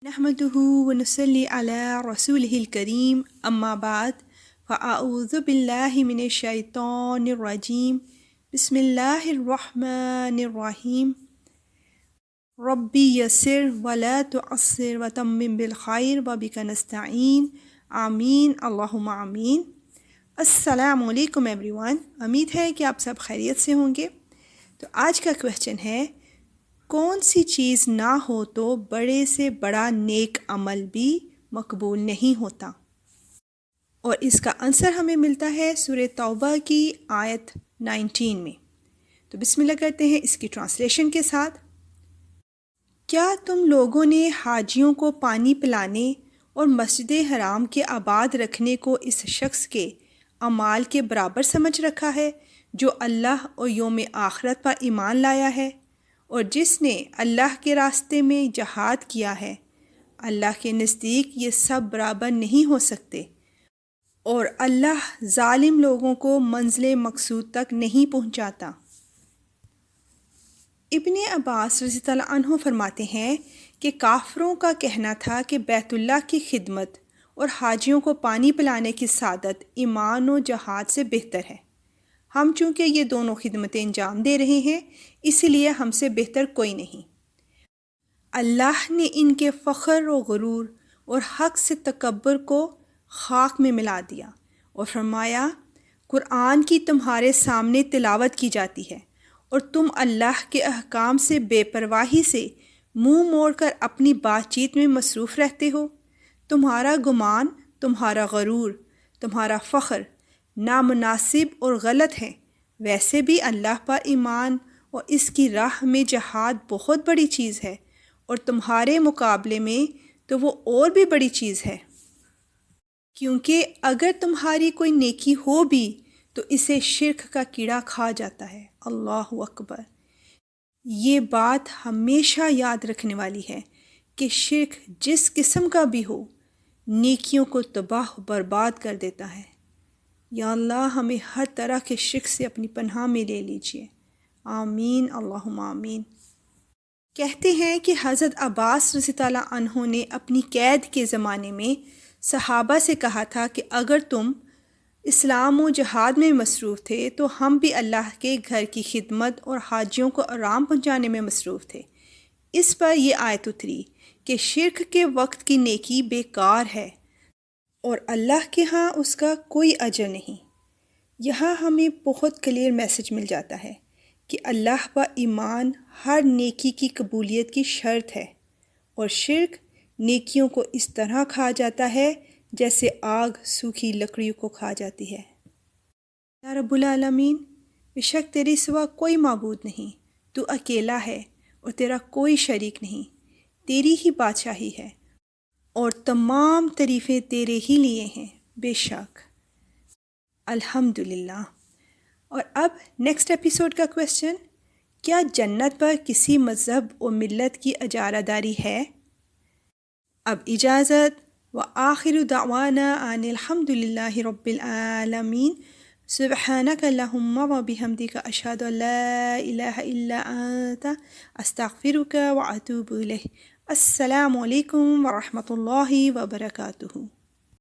نحمده ونصلي على رسوله الكريم أما بعد فأعوذ بالله من الشيطان الرجيم بسم الله الرحمن الرحيم ربي يسر ولا تعسر وتمم بالخير وبك نستعين آمین اللہم آمین۔ السلام علیکم ایوری ون، امید ہے کہ آپ سب خیریت سے ہوں گے۔ تو آج کا کویسچن ہے، کون سی چیز نہ ہو تو بڑے سے بڑا نیک عمل بھی مقبول نہیں ہوتا؟ اور اس کا آنسر ہمیں ملتا ہے سورہ توبہ کی آیت 19 میں۔ تو بسم اللہ کرتے ہیں اس کی ٹرانسلیشن کے ساتھ۔ کیا تم لوگوں نے حاجیوں کو پانی پلانے اور مسجد حرام کے آباد رکھنے کو اس شخص کے اعمال کے برابر سمجھ رکھا ہے جو اللہ اور یوم آخرت پر ایمان لایا ہے اور جس نے اللہ کے راستے میں جہاد کیا ہے؟ اللہ کے نزدیک یہ سب برابر نہیں ہو سکتے، اور اللہ ظالم لوگوں کو منزل مقصود تک نہیں پہنچاتا۔ ابن عباس رضی اللہ عنہ فرماتے ہیں کہ کافروں کا کہنا تھا کہ بیت اللہ کی خدمت اور حاجیوں کو پانی پلانے کی سعادت ایمان و جہاد سے بہتر ہے۔ ہم چونکہ یہ دونوں خدمتیں انجام دے رہے ہیں، اسی لیے ہم سے بہتر کوئی نہیں۔ اللہ نے ان کے فخر و غرور اور حق سے تکبر کو خاک میں ملا دیا اور فرمایا، قرآن کی تمہارے سامنے تلاوت کی جاتی ہے اور تم اللہ کے احکام سے بے پرواہی سے منہ موڑ کر اپنی بات چیت میں مصروف رہتے ہو۔ تمہارا گمان، تمہارا غرور، تمہارا فخر نامناسب اور غلط ہے۔ ویسے بھی اللہ پر ایمان اور اس کی راہ میں جہاد بہت بڑی چیز ہے، اور تمہارے مقابلے میں تو وہ اور بھی بڑی چیز ہے، کیونکہ اگر تمہاری کوئی نیکی ہو بھی تو اسے شرک کا کیڑا کھا جاتا ہے۔ اللہ اکبر۔ یہ بات ہمیشہ یاد رکھنے والی ہے کہ شرک جس قسم کا بھی ہو، نیکیوں کو تباہ و برباد کر دیتا ہے۔ یا اللہ ہمیں ہر طرح کے شرک سے اپنی پناہ میں لے لیجیے، آمین اللہم آمین۔ کہتے ہیں کہ حضرت عباس رضی اللہ عنہ نے اپنی قید کے زمانے میں صحابہ سے کہا تھا کہ اگر تم اسلام و جہاد میں مصروف تھے تو ہم بھی اللہ کے گھر کی خدمت اور حاجیوں کو آرام پہنچانے میں مصروف تھے۔ اس پر یہ آیت اتری کہ شرک کے وقت کی نیکی بیکار ہے اور اللہ کے ہاں اس کا کوئی اجر نہیں۔ یہاں ہمیں بہت کلیئر میسج مل جاتا ہے کہ اللہ پر ایمان ہر نیکی کی قبولیت کی شرط ہے، اور شرک نیکیوں کو اس طرح کھا جاتا ہے جیسے آگ سوکھی لکڑیوں کو کھا جاتی ہے۔ یا رب العالمین، بے شک تیرے سوا کوئی معبود نہیں، تو اکیلا ہے اور تیرا کوئی شریک نہیں، تیری ہی بادشاہی ہے اور تمام تعریفیں تیرے ہی لیے ہیں، بے شک۔ الحمدللہ۔ اور اب نیکسٹ ایپیسوڈ کا کویسچن، کیا جنت پر کسی مذہب و ملت کی اجارہ داری ہے؟ اب اجازت، وآخر دعوانا ان الحمدللہ رب العالمین، سبحانک اللہم وبحمدک اشہد ان لا الہ الا انت استغفرک واتوب الیک۔ السلام علیکم ورحمۃ اللہ وبرکاتہ۔